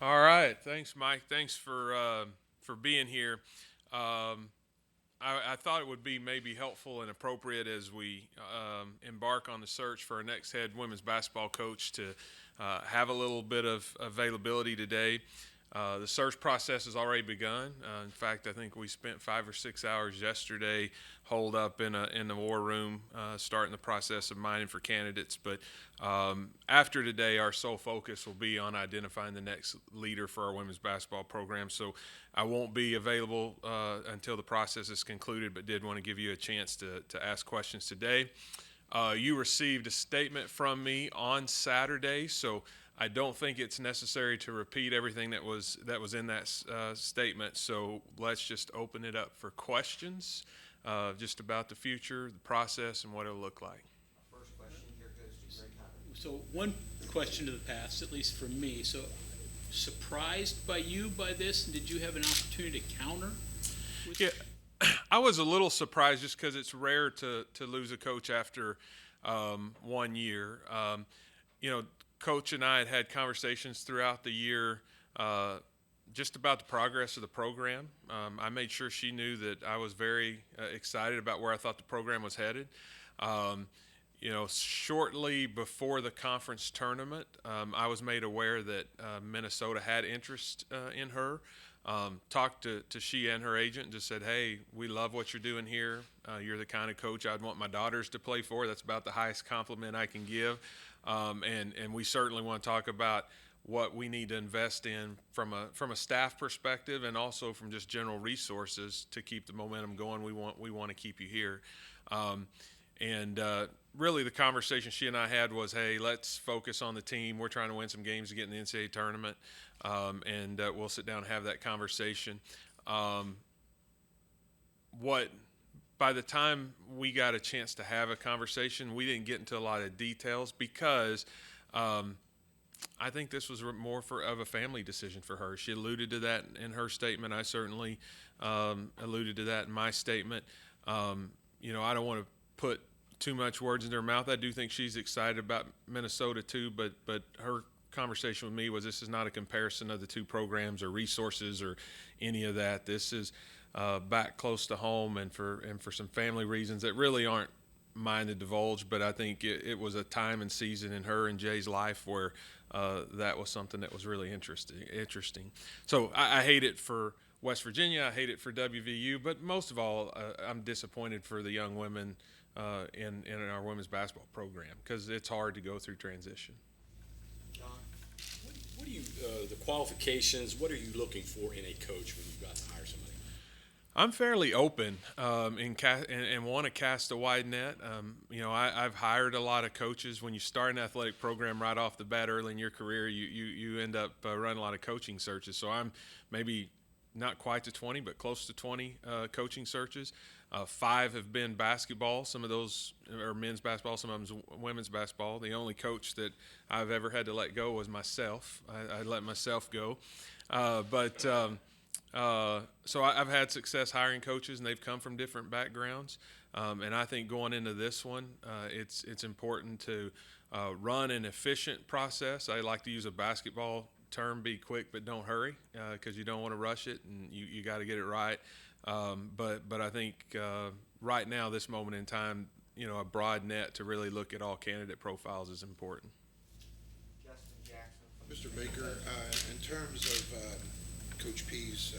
All right, thanks, Mike. Thanks for being here. I thought it would be maybe helpful and appropriate as we embark on the search for our next head women's basketball coach to have a little bit of availability today. The search process has already begun. In fact, I think we spent 5 or 6 hours yesterday holed up in the war room, starting the process of mining for candidates. But after today, our sole focus will be on identifying the next leader for our women's basketball program. So I won't be available until the process is concluded, but did want to give you a chance to ask questions today. You received a statement from me on Saturday, so I don't think it's necessary to repeat everything that was in that statement. So let's just open it up for questions, just about the future, the process, and what it'll look like. First question here goes to Greg Hubbard. So one question to the past, at least for me. So surprised by you by this, and did you have an opportunity to counter? Yeah, I was a little surprised just because it's rare to lose a coach after 1 year. Coach and I had conversations throughout the year just about the progress of the program. I made sure she knew that I was very excited about where I thought the program was headed. Shortly before the conference tournament, I was made aware that Minnesota had interest in her. Talked to she and her agent and just said, hey, we love what you're doing here. You're the kind of coach I'd want my daughters to play for. That's about the highest compliment I can give. And we certainly want to talk about what we need to invest in from a staff perspective and also from just general resources to keep the momentum going. We want to keep you here. And really, the conversation she and I had was, hey, let's focus on the team. We're trying to win some games to get in the NCAA tournament, and we'll sit down and have that conversation. What By the time we got a chance to have a conversation, we didn't get into a lot of details because I think this was more of a family decision for her. She alluded to that in her statement. I certainly alluded to that in my statement. I don't want to put too much words in her mouth. I do think she's excited about Minnesota too, but her conversation with me was this is not a comparison of the two programs or resources or any of that. This is back close to home and for some family reasons that really aren't mine to divulge, but I think it was a time and season in her and Jay's life where that was something that was really interesting. So I hate it for West Virginia. I hate it for WVU, but most of all, I'm disappointed for the young women in our women's basketball program because it's hard to go through transition. John? What do you, the qualifications, what are you looking for in a coach when you've got to hire somebody? I'm fairly open and want to cast a wide net. I've hired a lot of coaches. When you start an athletic program right off the bat early in your career, you end up running a lot of coaching searches. So I'm maybe not quite to 20, but close to 20 coaching searches. 5 have been basketball. Some of those are men's basketball. Some of them women's basketball. The only coach that I've ever had to let go was myself. I let myself go. So I've had success hiring coaches, and they've come from different backgrounds. And I think going into this one, it's important to run an efficient process. I like to use a basketball term: be quick, but don't hurry, because you don't want to rush it, and you got to get it right. But I think right now, this moment in time, a broad net to really look at all candidate profiles is important. Justin Jackson from Mr. Baker, in terms of Coach P's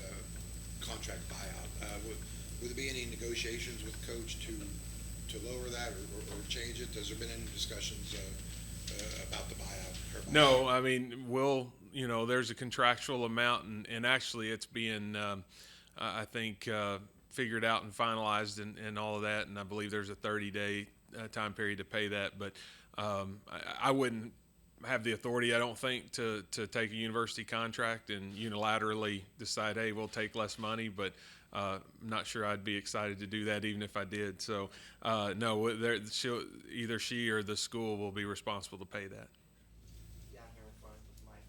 contract buyout, would there be any negotiations with Coach to lower that or change it? Has there been any discussions about the buyout? Her buyout? No, I mean, there's a contractual amount, and actually it's being, I think, figured out and finalized and all of that, and I believe there's a 30-day time period to pay that, but I wouldn't have the authority, I don't think, to take a university contract and unilaterally decide, hey, we'll take less money, but I'm not sure I'd be excited to do that even if I did. So, no, either she or the school will be responsible to pay that. down here in front with Mike.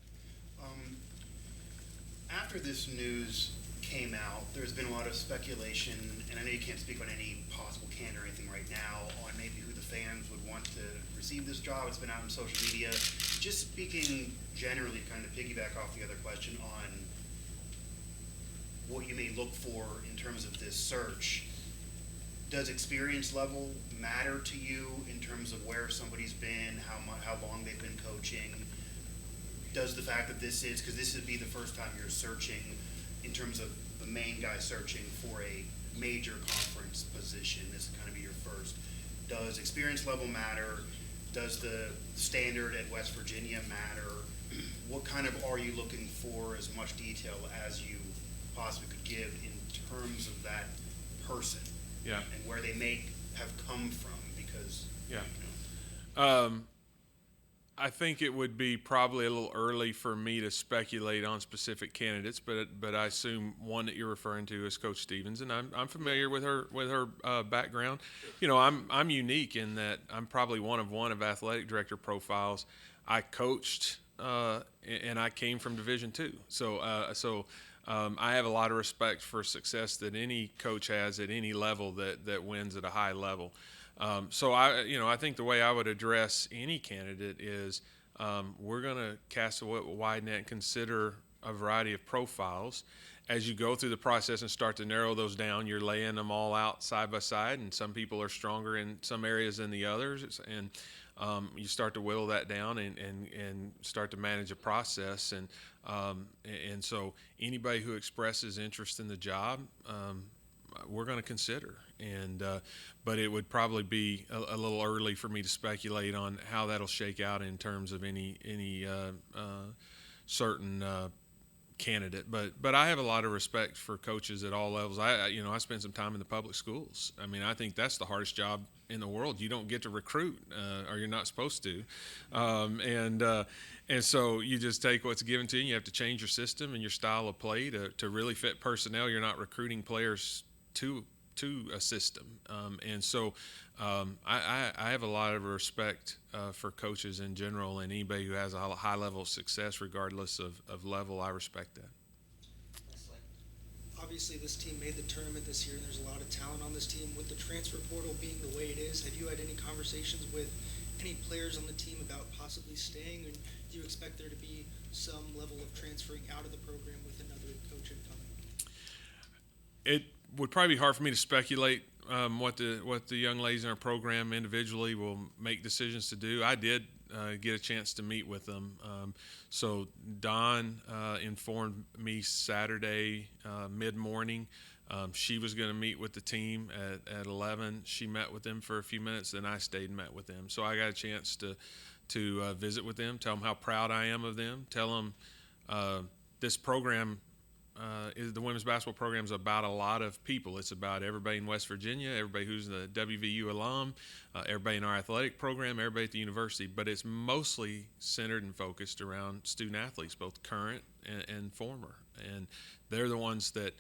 After this news came out, there's been a lot of speculation, and I know you can't speak on any possible candidate or anything right now, on maybe who the fans would want to receive this job. It's been out on social media. Just speaking generally, kind of piggyback off the other question on what you may look for in terms of this search, does experience level matter to you in terms of where somebody's been, how long they've been coaching? Does the fact that this is, because this would be the first time you're searching in terms of the main guy searching for a major conference position, this is kind of be your first, does experience level matter? Does the standard at West Virginia matter? What kind of are you looking for, as much detail as you possibly could give in terms of that person? Yeah. And where they may have come from, because, Yeah. you know. I think it would be probably a little early for me to speculate on specific candidates, but I assume one that you're referring to is Coach Stevens, and I'm familiar with her background. You know, I'm unique in that I'm probably one of athletic director profiles. I coached and I came from Division II, so I have a lot of respect for success that any coach has at any level that wins at a high level. So I think the way I would address any candidate is we're going to cast a wide net and consider a variety of profiles. As you go through the process and start to narrow those down, you're laying them all out side by side, and some people are stronger in some areas than the others, and you start to whittle that down and start to manage a process. And so anybody who expresses interest in the job, we're going to consider. But it would probably be a little early for me to speculate on how that'll shake out in terms of any certain candidate. But I have a lot of respect for coaches at all levels. I spent some time in the public schools. I mean, I think that's the hardest job in the world. You don't get to recruit, or you're not supposed to. And so you just take what's given to you. You have to change your system and your style of play to really fit personnel. You're not recruiting players to a system. And so I have a lot of respect for coaches in general, and anybody who has a high level of success, regardless of level, I respect that. Leslie? Obviously, this team made the tournament this year, and there's a lot of talent on this team. With the transfer portal being the way it is, have you had any conversations with any players on the team about possibly staying, or do you expect there to be some level of transferring out of the program with another coach incoming? It would probably be hard for me to speculate what the young ladies in our program individually will make decisions to do. I did get a chance to meet with them. So Dawn informed me Saturday mid-morning. She was going to meet with the team at 11. She met with them for a few minutes, then I stayed and met with them. So I got a chance to visit with them, tell them how proud I am of them, tell them this program the women's basketball program is about a lot of people. It's about everybody in West Virginia, everybody who's the WVU alum, everybody in our athletic program, everybody at the university. But it's mostly centered and focused around student athletes, both current and former. And they're the ones that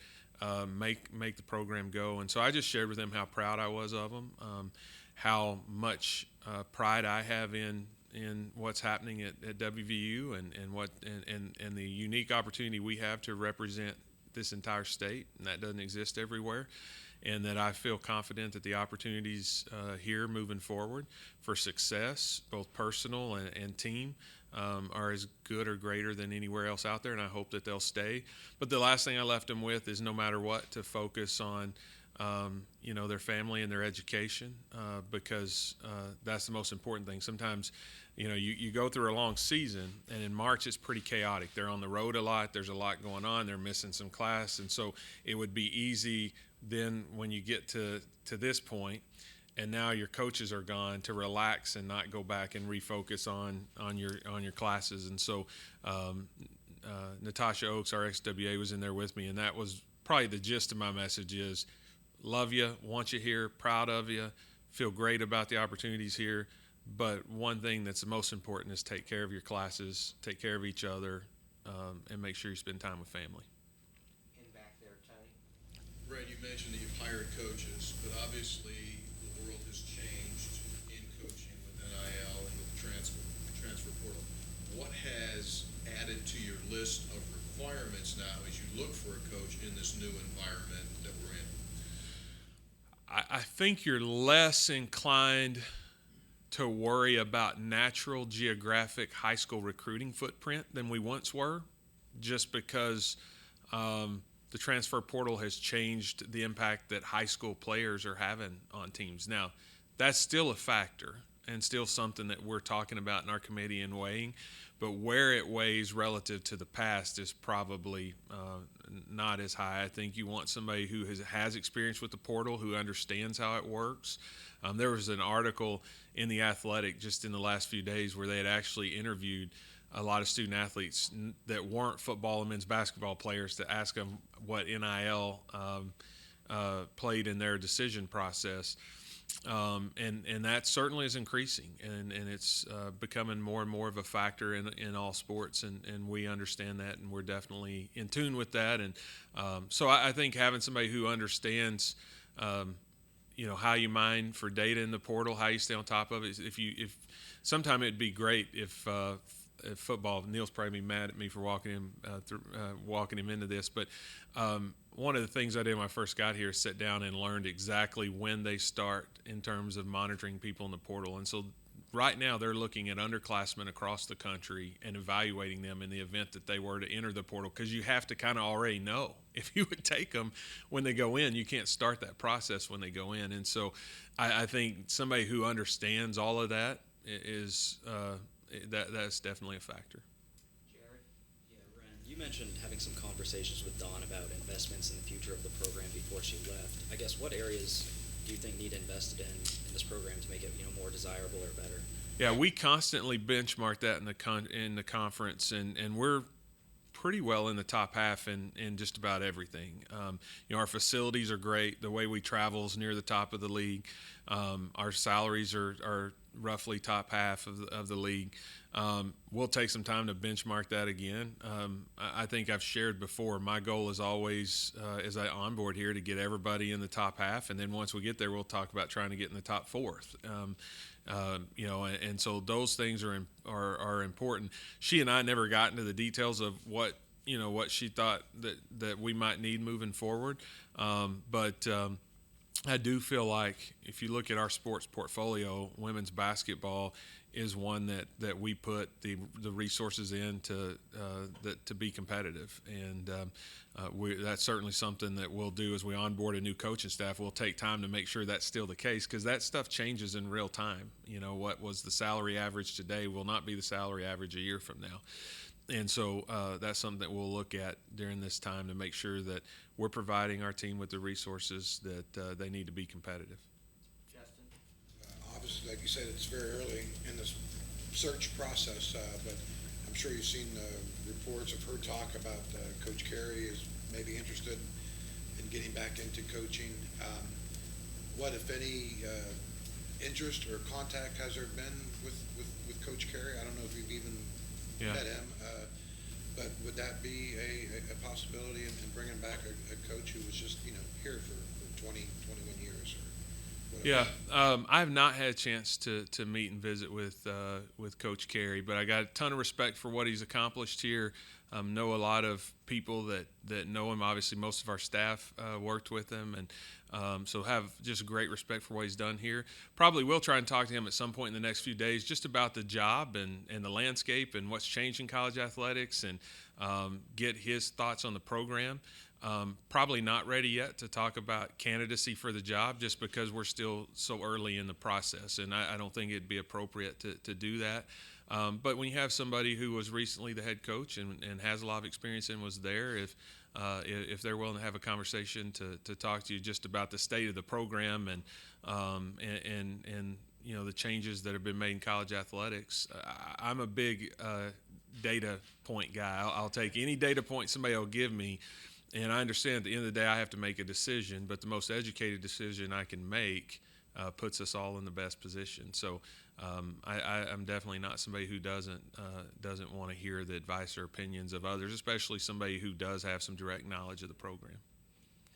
make the program go. And so I just shared with them how proud I was of them, how much pride I have in what's happening at WVU and the unique opportunity we have to represent this entire state, and that doesn't exist everywhere, and that I feel confident that the opportunities here moving forward for success, both personal and team, are as good or greater than anywhere else out there, and I hope that they'll stay. But the last thing I left them with is, no matter what, to focus on their family and their education, because that's the most important thing. Sometimes, you go through a long season, and in March it's pretty chaotic. They're on the road a lot. There's a lot going on. They're missing some class, and so it would be easy then when you get to this point, and now your coaches are gone, to relax and not go back and refocus on your classes. And so Natasha Oakes, our XWA, was in there with me, and that was probably the gist of my message is, love you, want you here, proud of you, feel great about the opportunities here. But one thing that's the most important is take care of your classes, take care of each other, and make sure you spend time with family. And back there, Tony? Red, you mentioned that you've hired coaches, but obviously the world has changed in coaching with NIL and with the transfer portal. What has added to your list of requirements now as you look for a coach in this new think you're less inclined to worry about natural geographic high school recruiting footprint than we once were, just because the transfer portal has changed the impact that high school players are having on teams. Now, that's still a factor and still something that we're talking about in our committee and weighing, but where it weighs relative to the past is probably not as high. I think you want somebody who has experience with the portal, who understands how it works. There was an article in The Athletic just in the last few days where they had actually interviewed a lot of student athletes that weren't football and men's basketball players to ask them what NIL played in their decision process. And that certainly is increasing, and it's becoming more and more of a factor in all sports, and we understand that, and we're definitely in tune with that. And so I think having somebody who understands how you mine for data in the portal, how you stay on top of it. If sometime it'd be great if football, Neil's probably be mad at me for walking him into this, but one of the things I did when I first got here is sit down and learned exactly when they start in terms of monitoring people in the portal. And so right now they're looking at underclassmen across the country and evaluating them in the event that they were to enter the portal, because you have to kind of already know if you would take them when they go in. You can't start that process when they go in. And so I think somebody who understands all of that is that's definitely a factor. Jared? Yeah, Ren, you mentioned having some conversations with Dawn about investments in the future of the program before she left. I guess what areas do you think need invested in this program to make it more desirable or better? Yeah, we constantly benchmark that in the conference, and we're pretty well in the top half in just about everything. Our facilities are great. The way we travel is near the top of the league. Our salaries are roughly top half of the league. We'll take some time to benchmark that again. I think I've shared before, my goal is always, as I onboard here, to get everybody in the top half, and then once we get there, we'll talk about trying to get in the top fourth. And so those things are important. She and I never got into the details of what she thought that we might need moving forward. But I do feel like if you look at our sports portfolio, women's basketball is one that we put the resources in to be competitive, and that's certainly something that we'll do as we onboard a new coaching staff. We'll take time to make sure that's still the case, because that stuff changes in real time. What was the salary average today will not be the salary average a year from now. And so that's something that we'll look at during this time to make sure that we're providing our team with the resources that they need to be competitive. Justin? Obviously, like you said, it's very early in this search process, but I'm sure you've seen reports of her talk about Coach Carey is maybe interested in getting back into coaching. What, if any, interest or contact has there been with Coach Carey? I don't know if you've even met him, but would that be a possibility in bringing back a coach who was just here for 20, 21 years or whatever? Yeah, I have not had a chance to meet and visit with Coach Carey, but I got a ton of respect for what he's accomplished here. Know a lot of people that know him. Obviously, most of our staff worked with him, and so have just great respect for what he's done here. Probably will try and talk to him at some point in the next few days just about the job and the landscape and what's changed in college athletics, and get his thoughts on the program. Probably not ready yet to talk about candidacy for the job, just because we're still so early in the process, and I don't think it'd be appropriate to do that. But when you have somebody who was recently the head coach and has a lot of experience and was there, if they're willing to have a conversation to talk to you just about the state of the program and the changes that have been made in college athletics, I'm a big data point guy. I'll take any data point somebody will give me. And I understand at the end of the day I have to make a decision, but the most educated decision I can make puts us all in the best position. So I'm definitely not somebody who doesn't want to hear the advice or opinions of others, especially somebody who does have some direct knowledge of the program.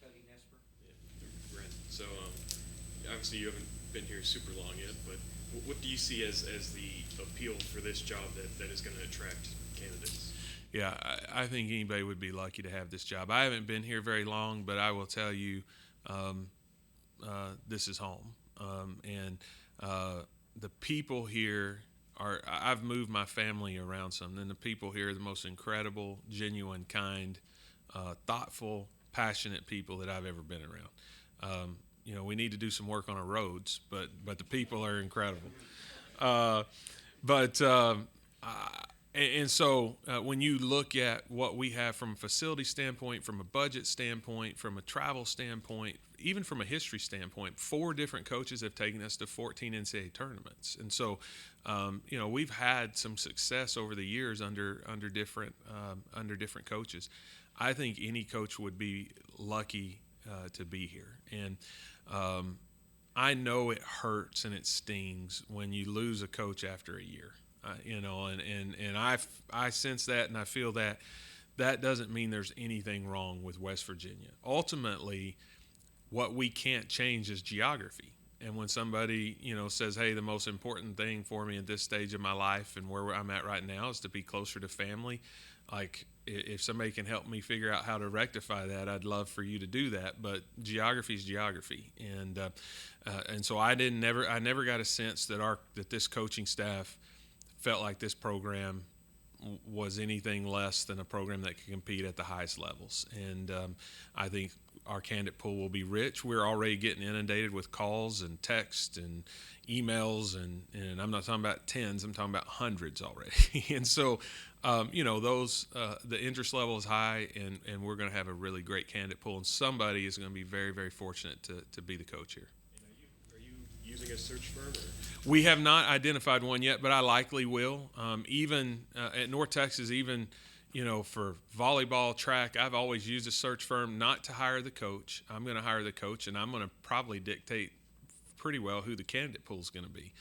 Cody Nesper? Yeah, Brent. So obviously you haven't been here super long yet, but what do you see as the appeal for this job that is going to attract candidates? Yeah, I think anybody would be lucky to have this job. I haven't been here very long, but I will tell you, this is home. And the people here I've moved my family around some, and the people here are the most incredible, genuine, kind, thoughtful, passionate people that I've ever been around. We need to do some work on our roads, but the people are incredible. So when you look at what we have from a facility standpoint, from a budget standpoint, from a travel standpoint, even from a history standpoint, 4 different coaches have taken us to 14 NCAA tournaments. And so, we've had some success over the years under different coaches. I think any coach would be lucky to be here. And I know it hurts and it stings when you lose a coach after a year. And I sense that and I feel that. That doesn't mean there's anything wrong with West Virginia. Ultimately, what we can't change is geography. And when somebody, says, hey, the most important thing for me at this stage of my life and where I'm at right now is to be closer to family, like if somebody can help me figure out how to rectify that, I'd love for you to do that. But geography is geography. And so I never got a sense that this coaching staff felt like this program was anything less than a program that could compete at the highest levels. And I think our candidate pool will be rich. We're already getting inundated with calls and texts and emails, and I'm not talking about tens, I'm talking about hundreds already. And so, the interest level is high, and we're going to have a really great candidate pool, and somebody is going to be very, very fortunate to be the coach here. Are you using a search firm? Or? We have not identified one yet, but I likely will. Even at North Texas, for volleyball, track, I've always used a search firm not to hire the coach. I'm going to hire the coach, and I'm going to probably dictate pretty well who the candidate pool is going to be.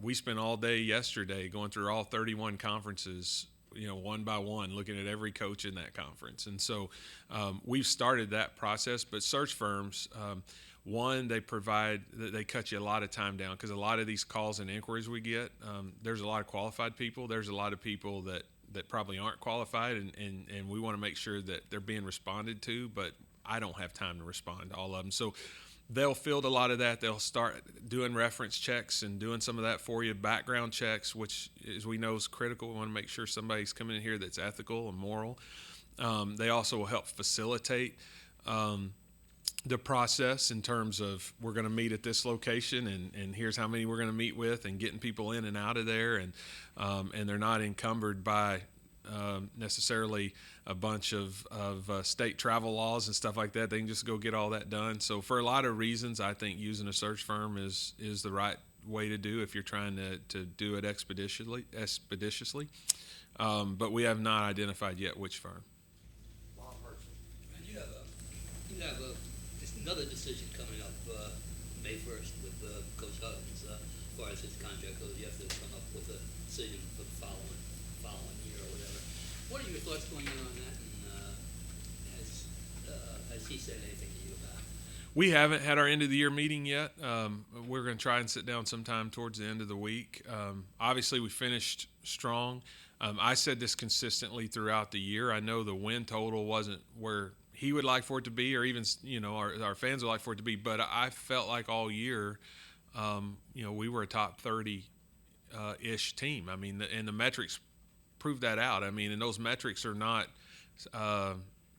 We spent all day yesterday going through all 31 conferences, one by one, looking at every coach in that conference. And so we've started that process. But search firms, they cut you a lot of time down because a lot of these calls and inquiries we get, there's a lot of qualified people. There's a lot of people that probably aren't qualified, and we want to make sure that they're being responded to, but I don't have time to respond to all of them. So they'll field a lot of that. They'll start doing reference checks and doing some of that for you, background checks, which, as we know, is critical. We want to make sure somebody's coming in here that's ethical and moral. They also will help facilitate the process in terms of we're going to meet at this location and here's how many we're going to meet with, and getting people in and out of there, and they're not encumbered by necessarily a bunch of state travel laws and stuff like that. They can just go get all that done. So for a lot of reasons, I think using a search firm is the right way to do if you're trying to do it expeditiously. But we have not identified yet which firm. And you have another decision coming up May 1st with Coach Huggins. As far as his contract goes, you have to come up with a decision for the following year or whatever. What are your thoughts going on that? And has he said anything to you about it? We haven't had our end of the year meeting yet. We're going to try and sit down sometime towards the end of the week. Obviously, we finished strong. I said this consistently throughout the year. I know the win total wasn't where he would like for it to be, or even our fans would like for it to be. But I felt like all year, we were a top 30 ish team. I mean, and the metrics prove that out. I mean, and those metrics are not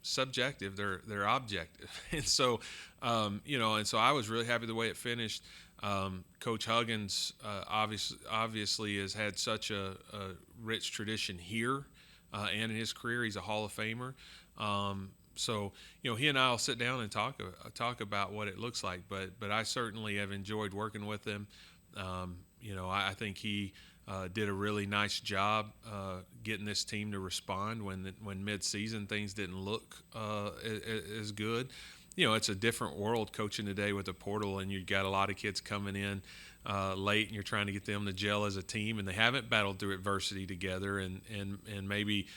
subjective; they're objective. And so, and so I was really happy the way it finished. Coach Huggins obviously has had such a rich tradition here and in his career. He's a Hall of Famer. So, he and I will sit down and talk about what it looks like. But I certainly have enjoyed working with him. I think he did a really nice job getting this team to respond when mid-season things didn't look as good. It's a different world coaching today with the portal, and you've got a lot of kids coming in late, and you're trying to get them to gel as a team, and they haven't battled through adversity together, and maybe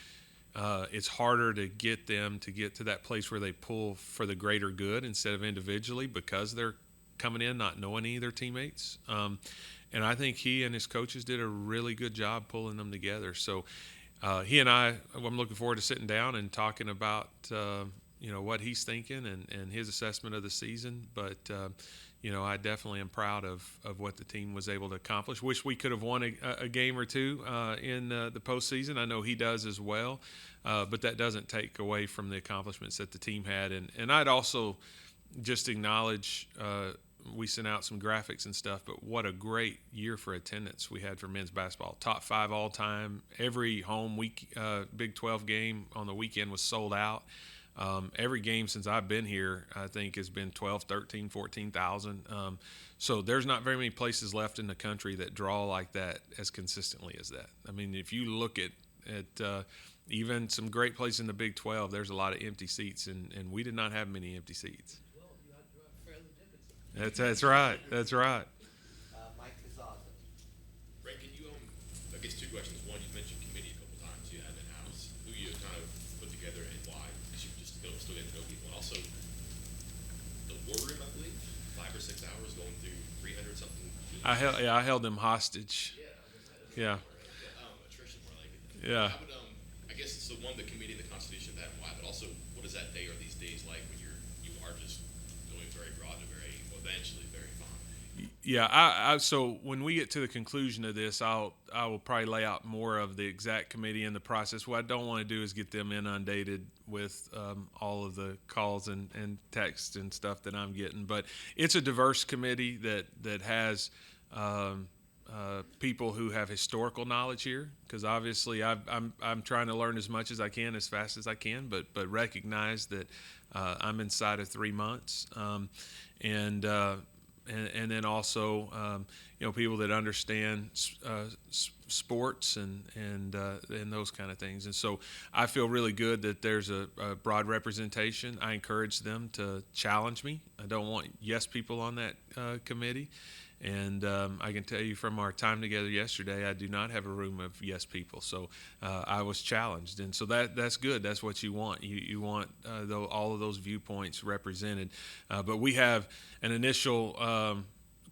it's harder to get them to get to that place where they pull for the greater good instead of individually because they're coming in not knowing any of their teammates. And I think he and his coaches did a really good job pulling them together. So he and I'm looking forward to sitting down and talking about what he's thinking and his assessment of the season. But I definitely am proud of what the team was able to accomplish. Wish we could have won a game or two in the postseason. I know he does as well, but that doesn't take away from the accomplishments that the team had. And I'd also just acknowledge we sent out some graphics and stuff, but what a great year for attendance we had for men's basketball. Top 5 all time. Every home Big 12 game on the weekend was sold out. Every game since I've been here, I think, has been 12, 13, 14,000. So there's not very many places left in the country that draw like that as consistently as that. I mean, if you look at even some great places in the Big 12, there's a lot of empty seats, and we did not have many empty seats. That's right. That's right. Mike Cazaza. Ray, can you, I guess 2 questions. One, you mentioned committee a couple times you had in-house. Who you kind of put together and why? Because you just still getting to know people. And also, the war room, I believe, 5 or 6 hours going through 300 something. I held them hostage. Yeah. Attrition, more like it. Yeah. I would, I guess, so one, the committee, the constitution of that, and why, but also, what is that day or these days like when you are just going very broad and very, eventually very fine? Yeah, so when we get to the conclusion of this, I will probably lay out more of the exact committee and the process. What I don't want to do is get them inundated with all of the calls and texts and stuff that I'm getting. But it's a diverse committee that has people who have historical knowledge here, because obviously I'm trying to learn as much as I can as fast as I can, but recognize that I'm inside of 3 months, and then also people that understand sports and those kind of things. And so I feel really good that there's a broad representation. I encourage them to challenge me. I don't want yes people on that committee. And I can tell you from our time together yesterday, I do not have a room of yes people. So I was challenged, and so that's good. That's what you want. You want all of those viewpoints represented. But we have an initial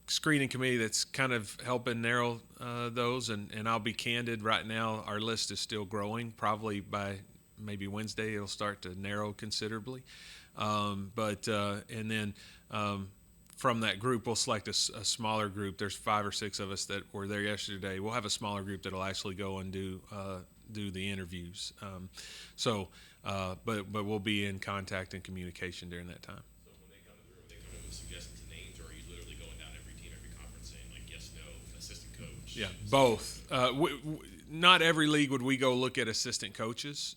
screening committee that's kind of helping narrow those. And I'll be candid. Right now, our list is still growing. Probably by maybe Wednesday, it'll start to narrow considerably. And then. From that group, we'll select a smaller group. There's 5 or 6 of us that were there yesterday. We'll have a smaller group that'll actually go and do the interviews. But we'll be in contact and communication during that time. So when they come through, are they coming with suggestions and names, or are you literally going down every team, every conference saying, like, yes, no, assistant coach? Yeah, both. Not every league would we go look at assistant coaches.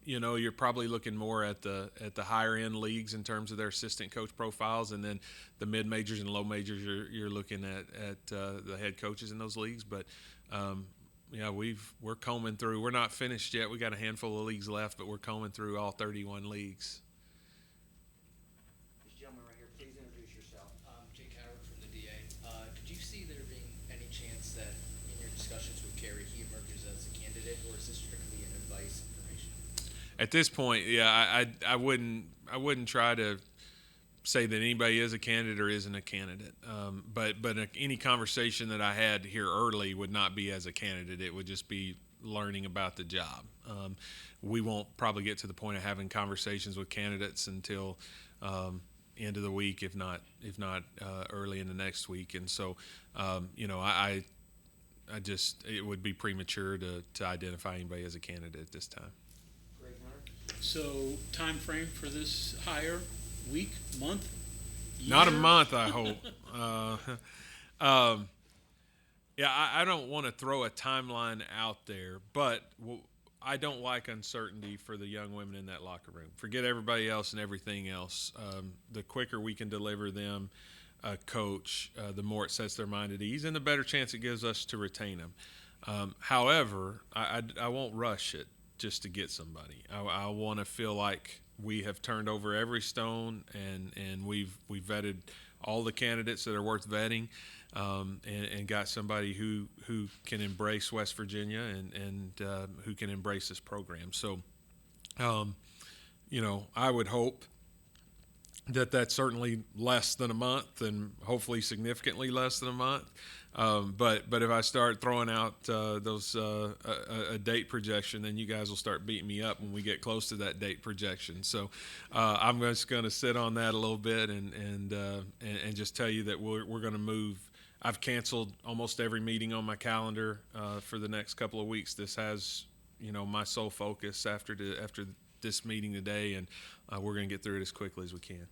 You're probably looking more at the higher end leagues in terms of their assistant coach profiles, and then the mid majors and low majors you're looking at the head coaches in those leagues. But we're combing through. We're not finished yet. We got a handful of leagues left, but we're combing through all 31 leagues. This gentleman right here, please introduce yourself. Jake Howard from the DA. Could you see there being any chance that in your discussions with Kerry, he emerges as a candidate, or is this strictly an advice information? At this point, yeah, I wouldn't try to say that anybody is a candidate or isn't a candidate. But any conversation that I had here early would not be as a candidate. It would just be learning about the job. We won't probably get to the point of having conversations with candidates until end of the week, if not early in the next week. And so, I just, it would be premature to identify anybody as a candidate at this time. Greg Hunter. So time frame for this hire, week, month, year? Not a month, I hope. I don't want to throw a timeline out there, but I don't like uncertainty for the young women in that locker room. Forget everybody else and everything else. The quicker we can deliver them a coach, the more it sets their mind at ease, and the better chance it gives us to retain them. However, I won't rush it just to get somebody. I want to feel like we have turned over every stone and we've vetted all the candidates that are worth vetting, and got somebody who can embrace West Virginia and who can embrace this program. So, I would hope that's certainly less than a month, and hopefully significantly less than a month. But if I start throwing out a date projection, then you guys will start beating me up when we get close to that date projection. So I'm just going to sit on that a little bit and just tell you that we're going to move. I've canceled almost every meeting on my calendar for the next couple of weeks. This has, my sole focus after this meeting today, and we're going to get through it as quickly as we can.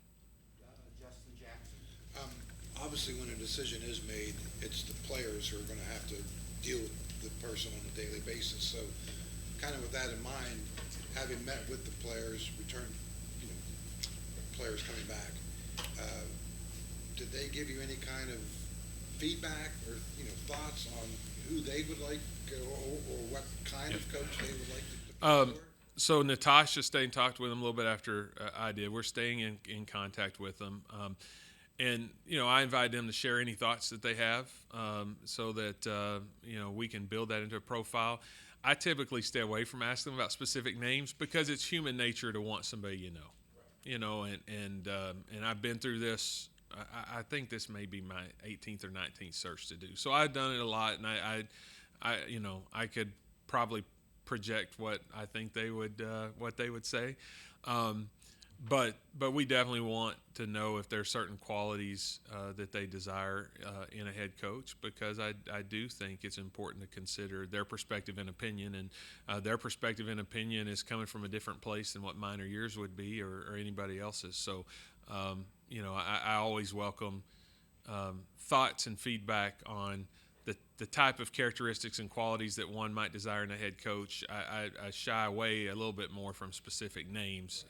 Justin Jackson. Obviously, when a decision is made, it's the players who are going to have to deal with the person on a daily basis. So, kind of with that in mind, having met with the players, players coming back, did they give you any kind of feedback or thoughts on who they would like or what kind of coach they would like to for? So Natasha stayed and talked with them a little bit after I did. We're staying in contact with them. And, I invite them to share any thoughts that they have so that, we can build that into a profile. I typically stay away from asking them about specific names because it's human nature to want somebody and I've been through this. I think this may be my 18th or 19th search to do. So I've done it a lot, and I could probably project what I think they would say. But we definitely want to know if there are certain qualities that they desire in a head coach, because I do think it's important to consider their perspective and opinion, and their perspective and opinion is coming from a different place than what mine or yours would be or anybody else's. So, I always welcome thoughts and feedback on the type of characteristics and qualities that one might desire in a head coach. I shy away a little bit more from specific names,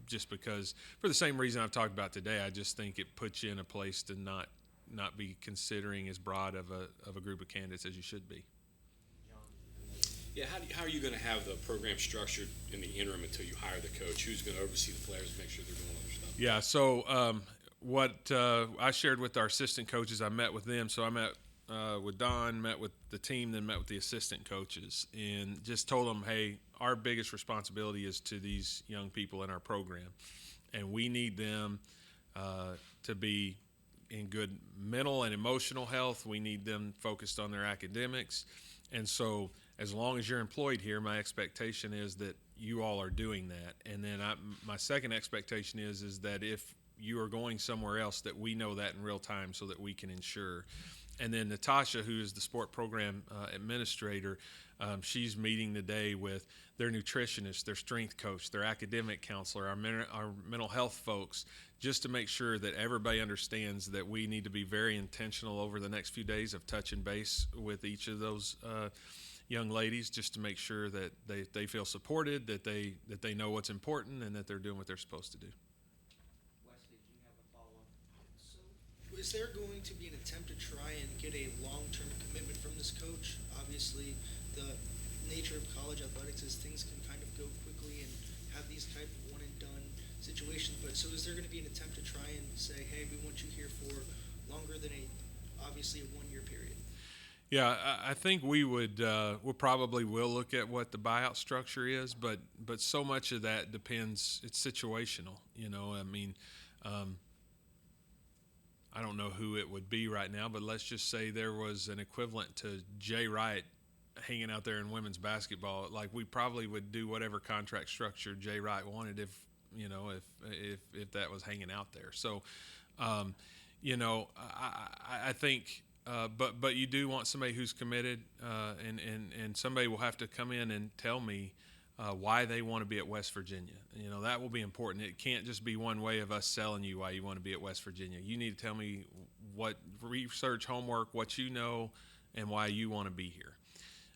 just because, for the same reason I've talked about today. I just think it puts you in a place to not be considering as broad of a group of candidates as you should be. Yeah, how are you going to have the program structured in the interim until you hire the coach? Who's going to oversee the players and make sure they're doing other stuff? Yeah, so what I shared with our assistant coaches, I met with them. So I met with Dawn, met with the team, then met with the assistant coaches, and just told them, hey, our biggest responsibility is to these young people in our program, and we need them to be in good mental and emotional health. We need them focused on their academics. And so as long as you're employed here, my expectation is that you all are doing that. And then my second expectation is that if you are going somewhere else, that we know that in real time so that we can ensure. And then Natasha, who is the sport program administrator, she's meeting today with their nutritionist, their strength coach, their academic counselor, our mental health folks, just to make sure that everybody understands that we need to be very intentional over the next few days of touching base with each of those young ladies, just to make sure that they feel supported, that they know what's important, and that they're doing what they're supposed to do. Wesley, do you have a follow-up? So, is there going to be an attempt to try and get a long-term commitment from this coach? Obviously, the nature of college athletics is things can kind of go quickly and have these type of one-and-done situations. But so, is there going to be an attempt to try and say, hey, we want you here for longer than obviously a one-year period? Yeah, I think we will probably look at what the buyout structure is, but so much of that depends. It's situational, I mean, I don't know who it would be right now, but let's just say there was an equivalent to Jay Wright hanging out there in women's basketball. Like, we probably would do whatever contract structure Jay Wright wanted if that was hanging out there. So, I think. But you do want somebody who's committed, and somebody will have to come in and tell me why they want to be at West Virginia. That will be important. It can't just be one way of us selling you why you want to be at West Virginia. You need to tell me what research, homework, what you know, and why you want to be here.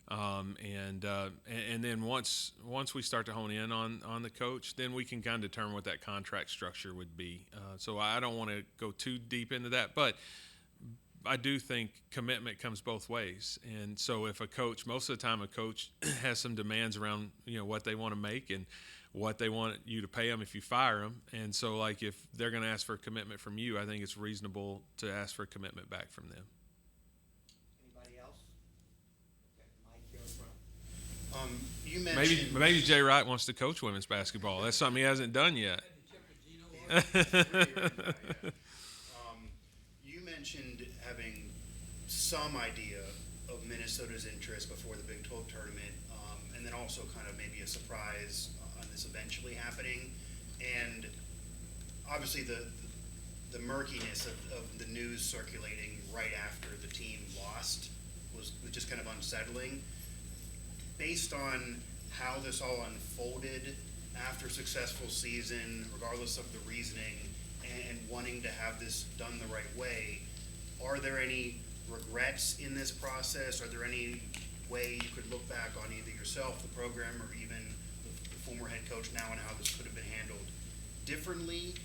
And then once we start to hone in on the coach, then we can kind of determine what that contract structure would be. So I don't want to go too deep into that, but I do think commitment comes both ways. And so if most of the time a coach has some demands around, what they want to make and what they want you to pay them if you fire them. And so, like, if they're going to ask for a commitment from you, I think it's reasonable to ask for a commitment back from them. Anybody else? Okay, Mike, here in front. You mentioned Maybe Jay Wright wants to coach women's basketball. That's something he hasn't done yet. You mentioned having some idea of Minnesota's interest before the Big 12 tournament, and then also kind of maybe a surprise on this eventually happening. And obviously the murkiness of the news circulating right after the team lost was just kind of unsettling. Based on how this all unfolded after a successful season, regardless of the reasoning, and wanting to have this done the right way, are there any regrets in this process? Are there any way you could look back on either yourself, the program, or even the former head coach now and how this could have been handled differently?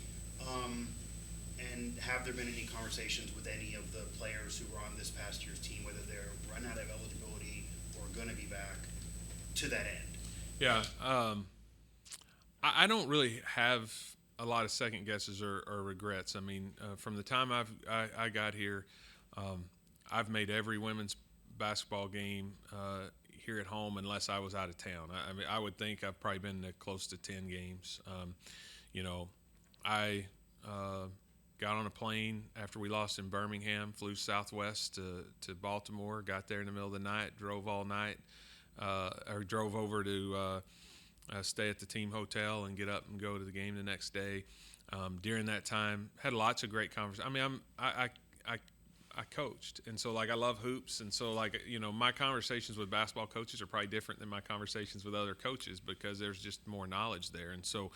And have there been any conversations with any of the players who were on this past year's team, whether they're run out of eligibility or going to be back, to that end? Yeah, I don't really have a lot of second guesses or regrets. I mean, from the time I got here, I've made every women's basketball game here at home unless I was out of town. I mean, I would think I've probably been to close to 10 games. I got on a plane after we lost in Birmingham, flew Southwest to Baltimore, got there in the middle of the night, drove all night, or drove over to stay at the team hotel and get up and go to the game the next day. During that time, had lots of great conversations. I mean, I coached, and so I love hoops, and so my conversations with basketball coaches are probably different than my conversations with other coaches because there's just more knowledge there, and so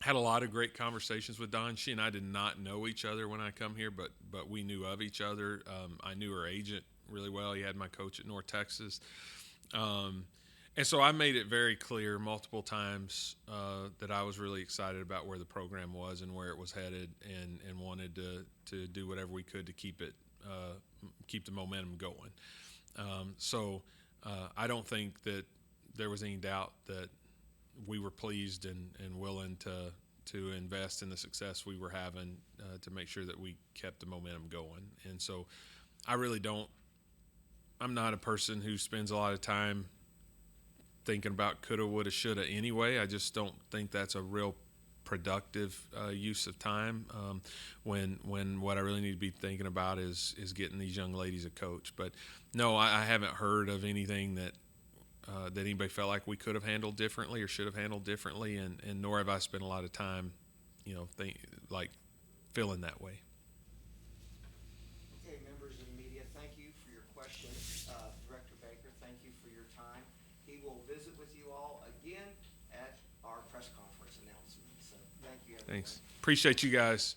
had a lot of great conversations with Dawn. She and I did not know each other when I come here, but we knew of each other. I knew her agent really well. He had my coach at North Texas. And so I made it very clear multiple times that I was really excited about where the program was and where it was headed, and wanted to do whatever we could to keep the momentum going. So I don't think that there was any doubt that we were pleased and willing to invest in the success we were having to make sure that we kept the momentum going. And so I'm not a person who spends a lot of time thinking about coulda, woulda, shoulda anyway. I just don't think that's a real productive use of time when what I really need to be thinking about is getting these young ladies a coach. But no, I haven't heard of anything that anybody felt like we could have handled differently or should have handled differently, and nor have I spent a lot of time, feeling that way. Okay, members of the media, thank you for your questions. Director Baker, thank you for your time. He will visit with you all again at our press conference announcement. So thank you, everyone. Thanks. Appreciate you guys.